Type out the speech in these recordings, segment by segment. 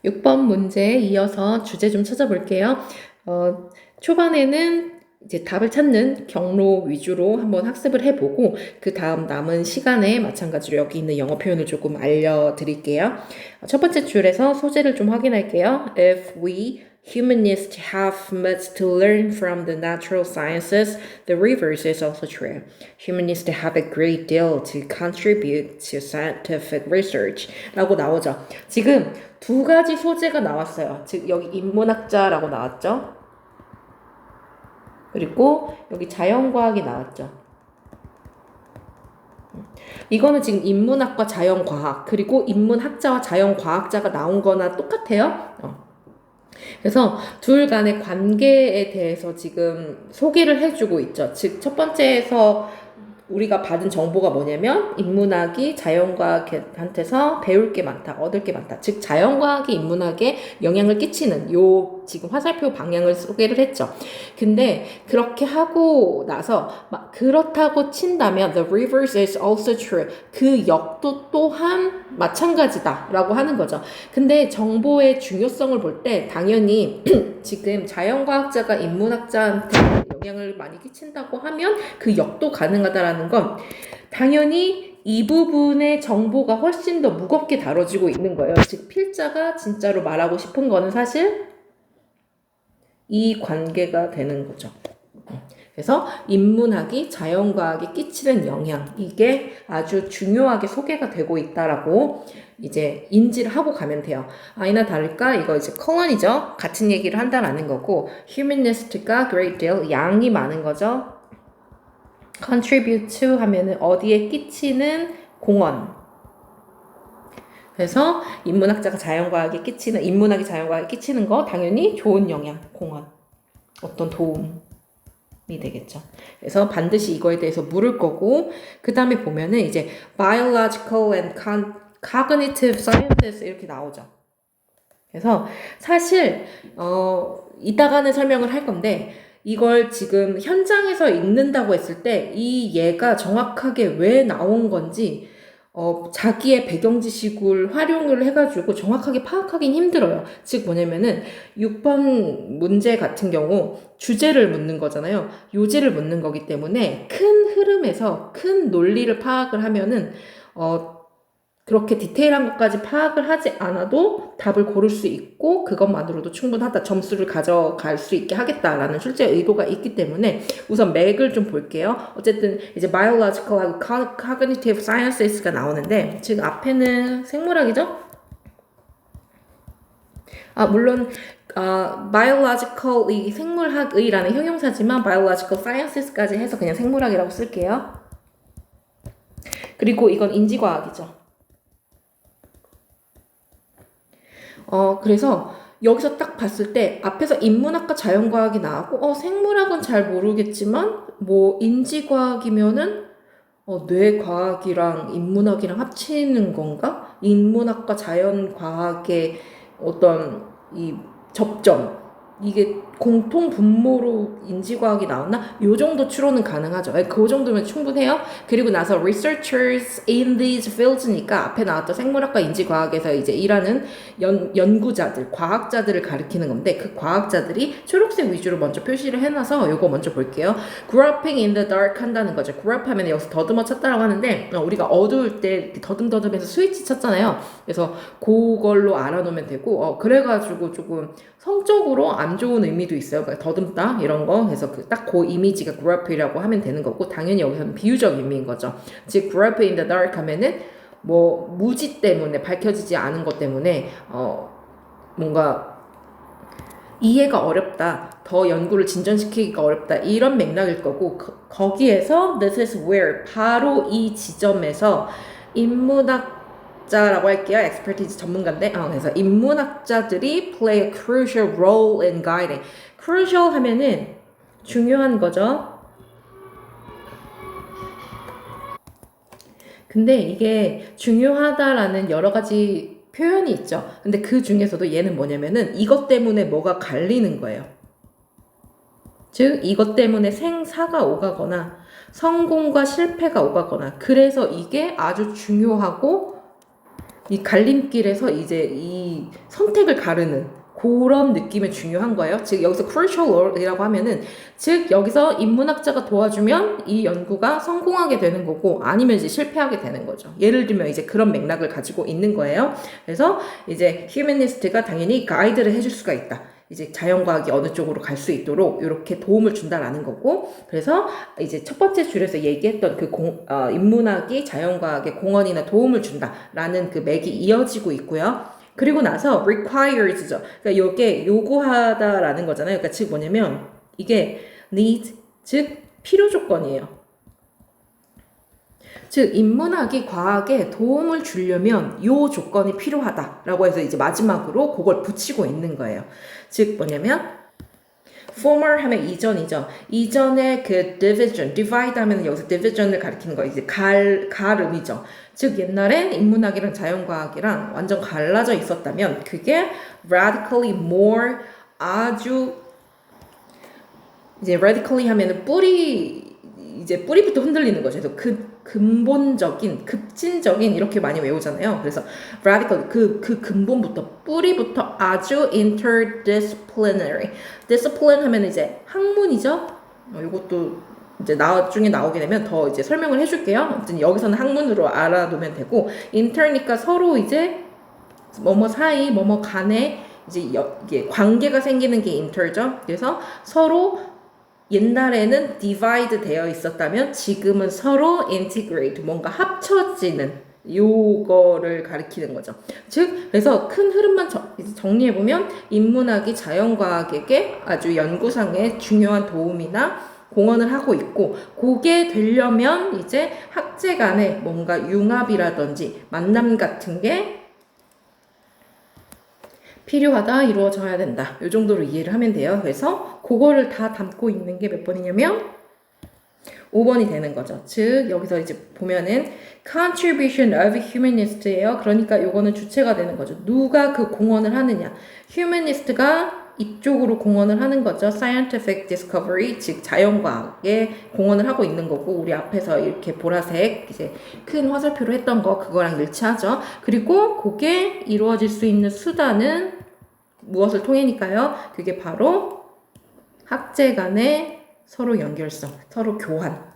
6번 문제에 이어서 주제 좀 찾아볼게요. 초반에는 이제 답을 찾는 경로 위주로 한번 학습을 해보고 그 다음 남은 시간에 마찬가지로 여기 있는 영어 표현을 조금 알려드릴게요. 첫 번째 줄에서 소재를 좀 확인할게요. If we humanists have much to learn from the natural sciences, the reverse is also true. Humanists have a great deal to contribute to scientific research. 라고 나오죠. 지금 두 가지 소재가 나왔어요. 즉 여기 인문학자라고 나왔죠. 그리고 여기 자연과학이 나왔죠. 이거는 지금 인문학과 자연과학 그리고 인문학자와 자연과학자가 나온 거나 똑같아요. 그래서 둘 간의 관계에 대해서 지금 소개를 해주고 있죠. 즉 첫 번째에서 우리가 받은 정보가 뭐냐면 인문학이 자연과학한테서 배울 게 많다, 얻을 게 많다. 즉 자연과학이 인문학에 영향을 끼치는 요 지금 화살표 방향을 소개를 했죠. 근데 그렇게 하고 나서 막 그렇다고 친다면 the reverse is also true. 그 역도 또한 마찬가지다라고 하는 거죠. 근데 정보의 중요성을 볼 때 당연히 지금 자연과학자가 인문학자한테 영향을 많이 끼친다고 하면 그 역도 가능하다라는 건 당연히 이 부분의 정보가 훨씬 더 무겁게 다뤄지고 있는 거예요. 즉 필자가 진짜로 말하고 싶은 거는 사실 이 관계가 되는 거죠. 그래서 인문학이 자연과학에 끼치는 영향 이게 아주 중요하게 소개가 되고 있다라고 이제 인지를 하고 가면 돼요. 아니나 다를까 이거 이제 컬런이죠. 같은 얘기를 한다라는 거고 humanist가 great deal 양이 많은 거죠. contribute to 하면은 어디에 끼치는 공헌. 그래서 인문학자가 자연과학에 끼치는 인문학이 자연과학에 끼치는 거 당연히 좋은 영향, 공헌, 어떤 도움. 이 되겠죠. 그래서 반드시 이거에 대해서 물을 거고 그 다음에 보면은 이제 biological and cognitive sciences 이렇게 나오죠. 그래서 사실 이따가는 설명을 할 건데 이걸 지금 현장에서 읽는다고 했을 때 이 예가 정확하게 왜 나온 건지 자기의 배경 지식을 활용을 해가지고 정확하게 파악하긴 힘들어요. 즉 뭐냐면은 6번 문제 같은 경우 주제를 묻는 거잖아요. 요지를 묻는 거기 때문에 큰 흐름에서 큰 논리를 파악을 하면은 그렇게 디테일한 것까지 파악을 하지 않아도 답을 고를 수 있고 그것만으로도 충분하다. 점수를 가져갈 수 있게 하겠다라는 실제 의도가 있기 때문에 우선 맥을 좀 볼게요. 어쨌든 이제 biological하고 cognitive sciences가 나오는데 지금 앞에는 생물학이죠? 물론 biological 이 생물학의라는 형용사지만 biological sciences까지 해서 그냥 생물학이라고 쓸게요. 그리고 이건 인지과학이죠. 그래서 여기서 딱 봤을 때 앞에서 인문학과 자연과학이 나왔고 생물학은 잘 모르겠지만 뭐 인지과학이면은 뇌과학이랑 인문학이랑 합치는 건가? 인문학과 자연과학의 어떤 이 접점 이게 공통 분모로 인지과학이 나왔나? 요 정도 추론은 가능하죠. 그 정도면 충분해요. 그리고 나서 researchers in these fields니까 앞에 나왔던 생물학과 인지과학에서 이제 일하는 연구자들, 과학자들을 가리키는 건데 그 과학자들이 초록색 위주로 먼저 표시를 해놔서 요거 먼저 볼게요. groping in the dark 한다는 거죠. group 하면 여기서 더듬어 쳤다라고 하는데 우리가 어두울 때 더듬더듬해서 스위치 쳤잖아요. 그래서 그걸로 알아놓으면 되고 그래가지고 조금 성적으로 안 좋은 의미도 있어요. 그러니까 더듬다 이런 거. 그래서 딱 그 이미지가 group이라고 하면 되는 거고 당연히 여기서는 비유적 의미인 거죠. 즉 group in the dark 하면은 뭐 무지 때문에 밝혀지지 않은 것 때문에 뭔가 이해가 어렵다. 더 연구를 진전시키기가 어렵다. 이런 맥락일 거고 거기에서 this is where 바로 이 지점에서 인문학자라고 할게요. expertise 전문가인데 그래서 인문학자들이 play a crucial role in guiding. crucial 하면은 중요한 거죠. 근데 이게 중요하다라는 여러 가지 표현이 있죠. 근데 그 중에서도 얘는 뭐냐면은 이것 때문에 뭐가 갈리는 거예요. 즉 이것 때문에 생사가 오가거나 성공과 실패가 오가거나 그래서 이게 아주 중요하고 이 갈림길에서 이제 이 이 선택을 가르는 그런 느낌이 중요한 거예요. 즉 여기서 crucial이라고 하면은 즉 여기서 인문학자가 도와주면 이 연구가 성공하게 되는 거고 아니면 이제 실패하게 되는 거죠. 예를 들면 이제 그런 맥락을 가지고 있는 거예요. 그래서 이제 휴머니스트가 당연히 가이드를 해줄 수가 있다. 이제 자연과학이 어느 쪽으로 갈 수 있도록 이렇게 도움을 준다라는 거고, 그래서 이제 첫 번째 줄에서 얘기했던 그 인문학이 자연과학에 공헌이나 도움을 준다라는 그 맥이 이어지고 있고요. 그리고 나서 requires죠. 그러니까 이게 요구하다라는 거잖아요. 그러니까 즉 뭐냐면 이게 need, 즉 필요 조건이에요. 즉 인문학이 과학에 도움을 주려면 요 조건이 필요하다라고 해서 이제 마지막으로 그걸 붙이고 있는 거예요. 즉 뭐냐면 former 하면 이전이죠. 이전에 그 division, divide 하면 여기서 division을 가리키는 거 이제 갈음이죠. 즉 옛날에 인문학이랑 자연과학이랑 완전 갈라져 있었다면 그게 radically more 아주 이제 radically 하면은 뿌리부터 흔들리는 거죠. 그래서 근본적인, 급진적인 이렇게 많이 외우잖아요. 그래서 radical 그 근본부터 뿌리부터 아주 interdisciplinary. discipline 하면 이제 학문이죠. 이것도 이제 나중에 나오게 되면 더 이제 설명을 해줄게요. 아무튼 여기서는 학문으로 알아두면 되고 inter니까 서로 이제 뭐뭐 사이, 뭐뭐 간에 이제 이게 관계가 생기는 게 inter죠. 그래서 서로 옛날에는 divide 되어 있었다면 지금은 서로 integrate, 뭔가 합쳐지는 요거를 가리키는 거죠. 즉, 그래서 큰 흐름만 정리해보면 인문학이 자연과학에게 아주 연구상의 중요한 도움이나 공헌을 하고 있고, 그게 되려면 이제 학제 간에 뭔가 융합이라든지 만남 같은 게 필요하다, 이루어져야 된다. 이 정도로 이해를 하면 돼요. 그래서 그거를 다 담고 있는 게 몇 번이냐면 5번이 되는 거죠. 즉 여기서 이제 보면은 contribution of humanist예요. 그러니까 요거는 주체가 되는 거죠. 누가 그 공헌을 하느냐. humanist가 이쪽으로 공헌을 하는 거죠. scientific discovery, 즉 자연과학에 공헌을 하고 있는 거고, 우리 앞에서 이렇게 보라색 이제 큰 화살표로 했던 거 그거랑 일치하죠. 그리고 그게 이루어질 수 있는 수단은 무엇을 통해니까요? 그게 바로 학제 간의 서로 연결성, 서로 교환.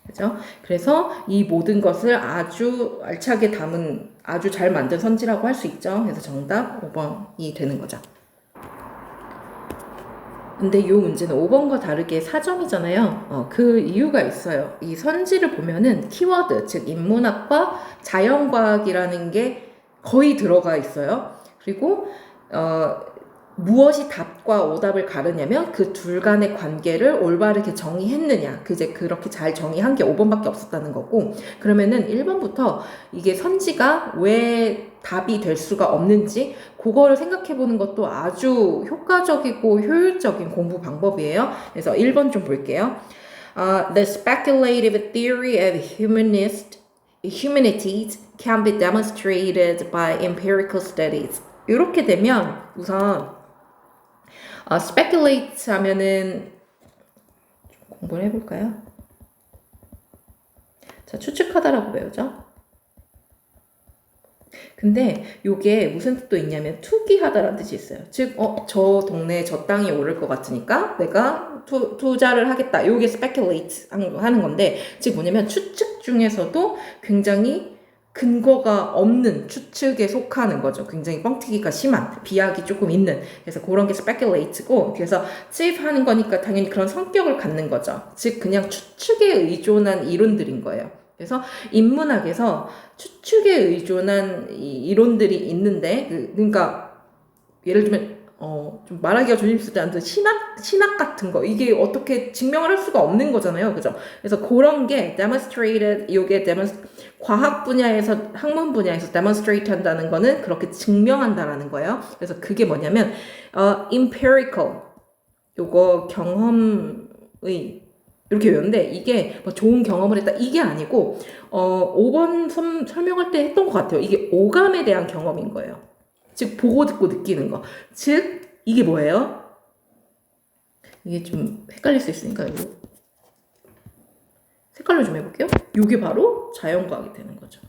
그죠? 그래서 이 모든 것을 아주 알차게 담은 아주 잘 만든 선지라고 할 수 있죠. 그래서 정답 5번이 되는 거죠. 근데 이 문제는 5번과 다르게 4점이잖아요. 그 이유가 있어요. 이 선지를 보면은 키워드, 즉 인문학과 자연과학이라는 게 거의 들어가 있어요. 그리고 무엇이 답과 오답을 가르냐면 그 둘 간의 관계를 올바르게 정의했느냐. 그제 그렇게 잘 정의한 게 5번밖에 없었다는 거고, 그러면은 1번부터 이게 선지가 왜 답이 될 수가 없는지 그거를 생각해 보는 것도 아주 효과적이고 효율적인 공부 방법이에요. 그래서 1번 좀 볼게요. The speculative theory of humanities can be demonstrated by empirical studies. 이렇게 되면 우선 speculate 하면은 공부를 해볼까요? 자, 추측하다라고 배우죠. 근데 요게 무슨 뜻도 있냐면 투기하다라는 뜻이 있어요. 즉, 저 동네에 저 땅이 오를 것 같으니까 내가 투자를 하겠다. 요게 speculate 하는 건데, 즉 뭐냐면 추측 중에서도 굉장히 근거가 없는 추측에 속하는 거죠. 굉장히 뻥튀기가 심한, 비약이 조금 있는. 그래서 그런 게 speculate고, 그래서 찝하는 거니까 당연히 그런 성격을 갖는 거죠. 즉 그냥 추측에 의존한 이론들인 거예요. 그래서 인문학에서 추측에 의존한 이론들이 있는데, 그러니까 예를 들면 좀 말하기가 조심스럽지 않은 신학 같은 거, 이게 어떻게 증명을 할 수가 없는 거잖아요. 그죠? 그래서 그런 게 demonstrated, 요게 과학 분야에서, 학문 분야에서 demonstrate 한다는 거는 그렇게 증명한다라는 거예요. 그래서 그게 뭐냐면, empirical, 요거 경험의, 이렇게 외우는데, 이게 뭐 좋은 경험을 했다, 이게 아니고, 5번 설명할 때 했던 것 같아요. 이게 오감에 대한 경험인 거예요. 즉, 보고 듣고 느끼는 거. 즉, 이게 뭐예요? 이게 좀 헷갈릴 수 있으니까, 이거 색깔로 좀 해볼게요. 이게 바로 자연과학이 되는 거죠.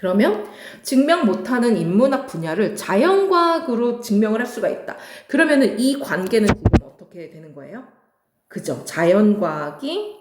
그러면 증명 못하는 인문학 분야를 자연과학으로 증명을 할 수가 있다. 그러면은 이 관계는 지금 어떻게 되는 거예요? 그죠? 자연과학이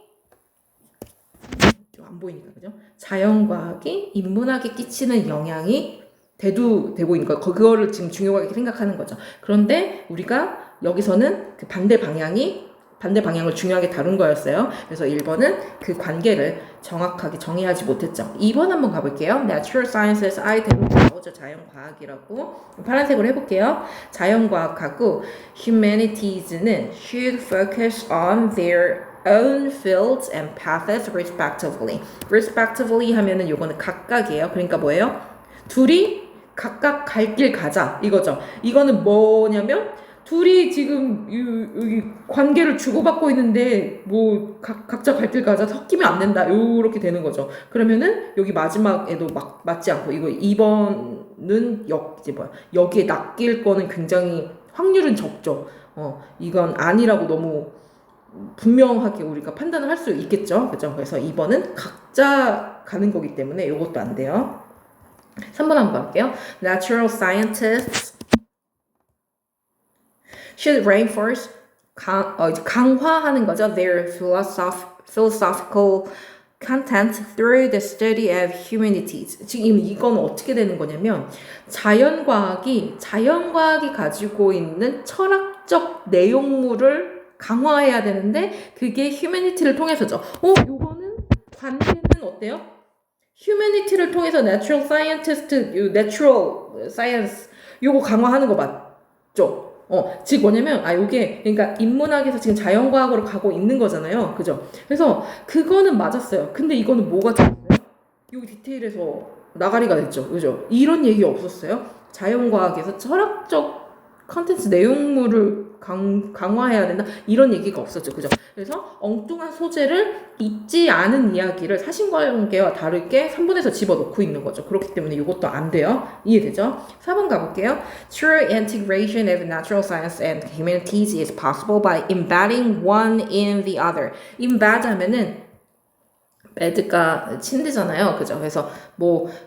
안 보이니까 그죠? 자연과학이 인문학에 끼치는 영향이 대두되고 있는 거예요. 그거를 지금 중요하게 생각하는 거죠. 그런데 우리가 여기서는 그 반대 방향을 중요하게 다룬 거였어요. 그래서 1번은 그 관계를 정확하게 정의하지 못했죠. 2번 한번 가볼게요. Natural Sciences 아이템으로 나오죠. 자연과학이라고. 파란색으로 해볼게요. 자연과학하고 Humanities는 should focus on their own fields and paths respectively. respectively 하면은 요거는 각각이에요. 그러니까 뭐예요? 둘이 각각 갈 길 가자 이거죠. 이거는 뭐냐면 둘이 지금 여기 관계를 주고받고 있는데 뭐 각자 갈 길 가자 섞이면 안 된다 요렇게 되는 거죠. 그러면은 여기 마지막에도 맞지 않고 이거 2번은 여기에 낚일 거는 굉장히 확률은 적죠. 이건 아니라고 너무 분명하게 우리가 판단을 할 수 있겠죠. 그죠? 그래서 2번은 각자 가는 거기 때문에 이것도 안 돼요. 3번 한번 볼게요. Natural scientists should reinforce 강화하는 거죠. Their philosophical content through the study of humanities. 지금 이건 어떻게 되는 거냐면 자연과학이 가지고 있는 철학적 내용물을 강화해야 되는데 그게 humanity를 통해서죠. 요거는 관계는 어때요? humanity를 통해서 natural science 요거 강화하는 거 맞죠? 즉 뭐냐면 요게 그러니까 인문학에서 지금 자연과학으로 가고 있는 거잖아요. 그죠? 그래서 그거는 맞았어요. 근데 이거는 뭐가 됐어요? 여기 디테일에서 나가리가 됐죠. 그죠? 이런 얘기 없었어요. 자연과학에서 철학적 컨텐츠 내용물을 강화해야 된다 이런 얘기가 없었죠. 그죠? 그래서 엉뚱한 소재를 잊지 않은 이야기를 사실관계와 다르게 3번에서 집어넣고 있는 거죠. 그렇기 때문에 이것도 안 돼요. 이해되죠? 4번 가볼게요. True integration of natural science and humanities is possible by embedding one in the other. embed 하면은 bed가 침대잖아요. 그죠? 그래서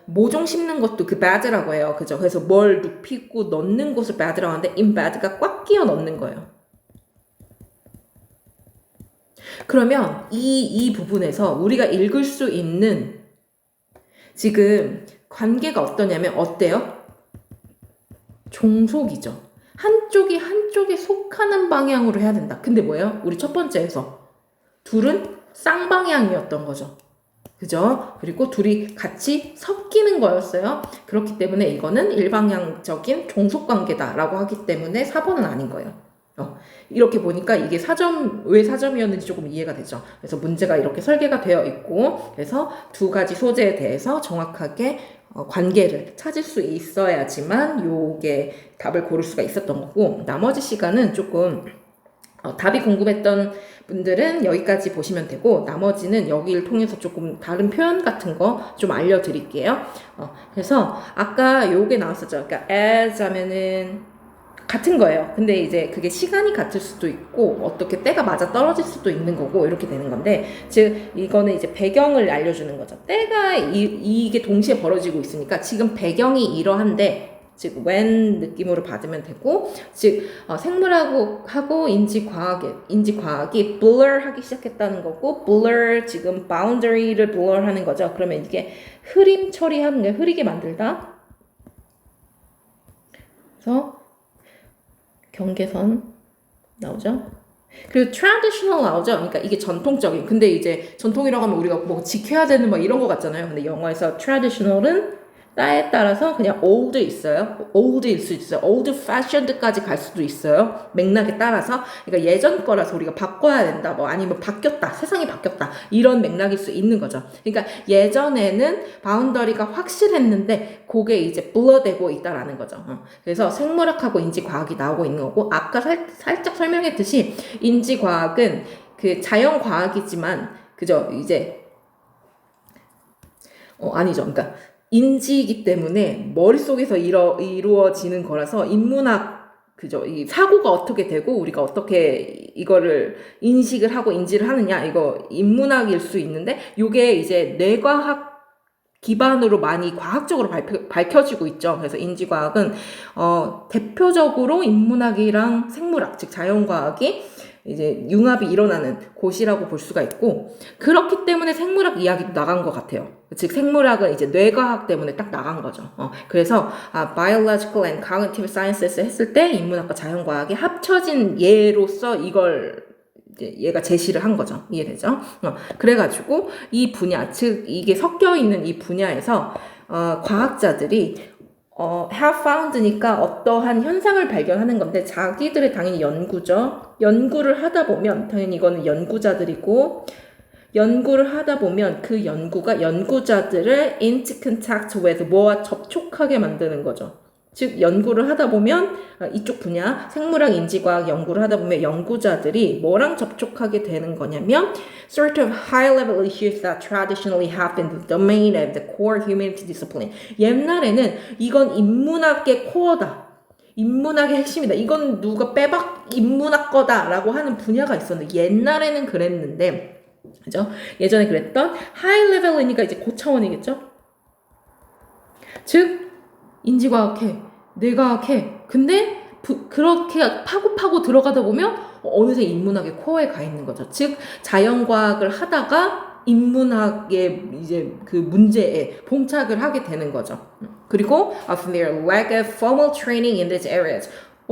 모종 심는 것도 그 bed라고 해요. 그죠? 그래서 뭘 눕히고 넣는 곳을 bed라고 하는데 embed가 꽉 끼워 넣는 거예요. 그러면 이 부분에서 우리가 읽을 수 있는 지금 관계가 어떠냐면 어때요? 종속이죠. 한쪽에 속하는 방향으로 해야 된다. 근데 뭐예요? 우리 첫 번째에서 둘은 쌍방향이었던 거죠. 그죠? 그리고 둘이 같이 섞이는 거였어요. 그렇기 때문에 이거는 일방향적인 종속관계다라고 하기 때문에 4번은 아닌 거예요. 이렇게 보니까 이게 왜 4점이었는지 조금 이해가 되죠. 그래서 문제가 이렇게 설계가 되어 있고 그래서 두 가지 소재에 대해서 정확하게 관계를 찾을 수 있어야지만 요게 답을 고를 수가 있었던 거고 나머지 시간은 조금 답이 궁금했던 분들은 여기까지 보시면 되고 나머지는 여기를 통해서 조금 다른 표현 같은 거 좀 알려드릴게요. 그래서 아까 요게 나왔었죠. 그러니까 as 하면은 같은 거예요. 근데 이제 그게 시간이 같을 수도 있고 어떻게 때가 맞아 떨어질 수도 있는 거고 이렇게 되는 건데 즉 이거는 이제 배경을 알려주는 거죠. 때가 이게 동시에 벌어지고 있으니까 지금 배경이 이러한데 즉 when 느낌으로 받으면 되고 즉 생물하고 인지과학이 blur 하기 시작했다는 거고 blur 지금 boundary를 blur 하는 거죠. 그러면 이게 흐림 처리하는 게 흐리게 만들다. 그래서 경계선 나오죠. 그리고 traditional 나오죠. 그러니까 이게 전통적인. 근데 이제 전통이라고 하면 우리가 뭐 지켜야 되는 뭐 이런 거 같잖아요. 근데 영어에서 traditional은 때에 따라서 그냥 old 있어요. old일 수 있어요. old fashioned까지 갈 수도 있어요. 맥락에 따라서. 그러니까 예전 거라서 우리가 바꿔야 된다. 뭐 아니면 바뀌었다. 세상이 바뀌었다. 이런 맥락일 수 있는 거죠. 그러니까 예전에는 바운더리가 확실했는데 그게 이제 blur되고 있다라는 거죠. 그래서 생물학하고 인지과학이 나오고 있는 거고 아까 살짝 설명했듯이 인지과학은 그 자연과학이지만 그죠? 이제 아니죠. 그러니까 인지이기 때문에 머릿속에서 이루어지는 거라서 인문학 그죠? 이 사고가 어떻게 되고 우리가 어떻게 이거를 인식을 하고 인지를 하느냐 이거 인문학일 수 있는데 요게 이제 뇌과학 기반으로 많이 과학적으로 밝혀지고 있죠. 그래서 인지과학은 대표적으로 인문학이랑 생물학, 즉 자연과학이 이제 융합이 일어나는 곳이라고 볼 수가 있고, 그렇기 때문에 생물학 이야기도 나간 것 같아요. 즉 생물학은 이제 뇌과학 때문에 딱 나간 거죠. 그래서 biological and cognitive sciences 했을 때 인문학과 자연과학이 합쳐진 예로서 이걸 이제 얘가 제시를 한 거죠. 이해되죠? 그래가지고 이 분야, 즉 이게 섞여 있는 이 분야에서 과학자들이 have found니까 어떠한 현상을 발견하는 건데, 자기들의 당연히 연구죠. 연구를 하다 보면 당연히 이거는 연구자들이고, 연구를 하다 보면 그 연구가 연구자들을 into contact with 뭐와 접촉하게 만드는 거죠. 즉 연구를 하다 보면 이쪽 분야 생물학 인지과학 연구를 하다 보면 연구자들이 뭐랑 접촉하게 되는 거냐면 sort of high-level issues that traditionally have been the domain of the core humanity discipline. 옛날에는 이건 인문학의 코어다. 인문학의 핵심이다. 이건 누가 빼박 인문학 거다라고 하는 분야가 있었는데, 옛날에는 그랬는데, 그죠? 예전에 그랬던 하이레벨이니까 이제 고차원이겠죠? 즉 인지과학해, 뇌과학해. 근데 그렇게 파고 들어가다 보면 어느새 인문학의 코어에 가 있는 거죠. 즉 자연과학을 하다가 인문학의 이제 그 문제에 봉착을 하게 되는 거죠. 그리고 of their lack of formal training in these areas.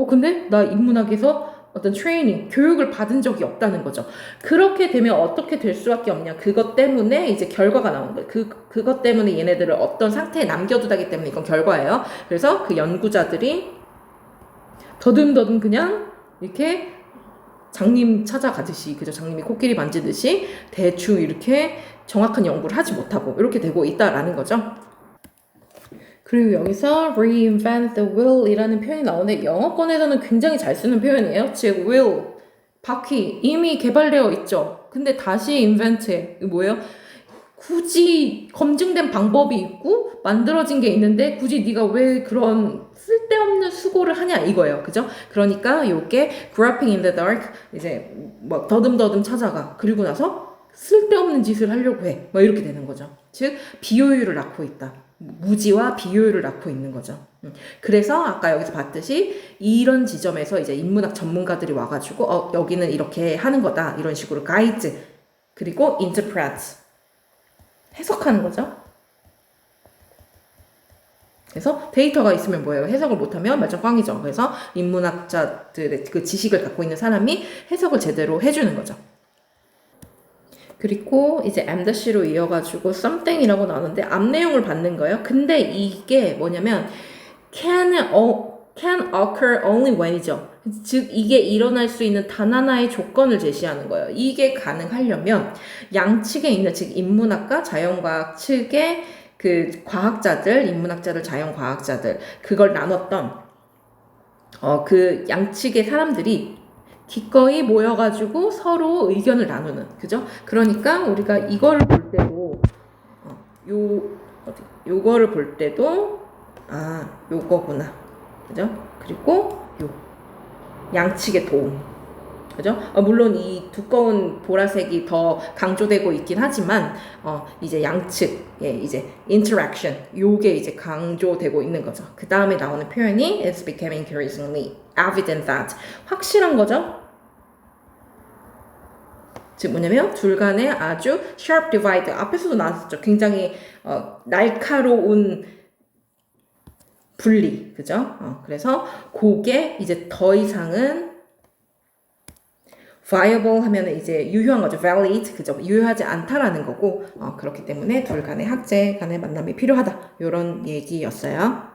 근데 나 인문학에서 어떤 트레이닝, 교육을 받은 적이 없다는 거죠. 그렇게 되면 어떻게 될 수밖에 없냐. 그것 때문에 이제 결과가 나오는 거예요. 그것 때문에 얘네들을 어떤 상태에 남겨두다기 때문에 이건 결과예요. 그래서 그 연구자들이 더듬더듬 그냥 이렇게 장님 찾아가듯이, 그죠? 장님이 코끼리 만지듯이 대충 이렇게 정확한 연구를 하지 못하고 이렇게 되고 있다라는 거죠. 그리고 여기서 reinvent the wheel 이라는 표현이 나오는데, 영어권에서는 굉장히 잘 쓰는 표현이에요. 즉 wheel, 바퀴 이미 개발되어 있죠. 근데 다시 invent해. 이거 뭐예요? 굳이 검증된 방법이 있고 만들어진 게 있는데 굳이 네가 왜 그런 쓸데없는 수고를 하냐 이거예요. 그죠? 그러니까 요게 groping in the dark, 이제 뭐 더듬더듬 찾아가. 그리고 나서 쓸데없는 짓을 하려고 해. 뭐 이렇게 되는 거죠. 즉 비효율을 낳고 있다. 무지와 비효율을 낳고 있는 거죠. 그래서 아까 여기서 봤듯이 이런 지점에서 이제 인문학 전문가들이 와가지고 여기는 이렇게 하는 거다 이런 식으로 가이드, 그리고 interpret, 해석하는 거죠. 그래서 데이터가 있으면 뭐예요? 해석을 못하면 말짱 꽝이죠. 그래서 인문학자들의 그 지식을 갖고 있는 사람이 해석을 제대로 해주는 거죠. 그리고 이제 M-로 이어가지고 something이라고 나오는데 앞 내용을 받는 거예요. 근데 이게 뭐냐면 can occur only when이죠. 즉 이게 일어날 수 있는 단 하나의 조건을 제시하는 거예요. 이게 가능하려면 양측에 있는, 즉 인문학과 자연과학 측의 그 과학자들, 인문학자들, 자연과학자들, 그걸 나눴던 그 양측의 사람들이 기꺼이 모여가지고 서로 의견을 나누는, 그죠? 그러니까 우리가 이거를 볼 때도 요거를 볼 때도 요거구나, 그죠? 그리고 양측의 도움, 그죠? 물론 이 두꺼운 보라색이 더 강조되고 있긴 하지만 이제 양측의 이제 interaction, 요게 이제 강조되고 있는 거죠. 그 다음에 나오는 표현이 it's becoming increasingly evident that, 확실한 거죠. 즉 뭐냐면 둘 간의 아주 sharp divide, 앞에서도 나왔었죠. 굉장히 날카로운 분리, 그죠? 그래서 그게 이제 더 이상은 viable 하면은 이제 유효한 거죠. valid, 그죠? 유효하지 않다라는 거고, 그렇기 때문에 둘 간의 학제 간의 만남이 필요하다. 이런 얘기였어요.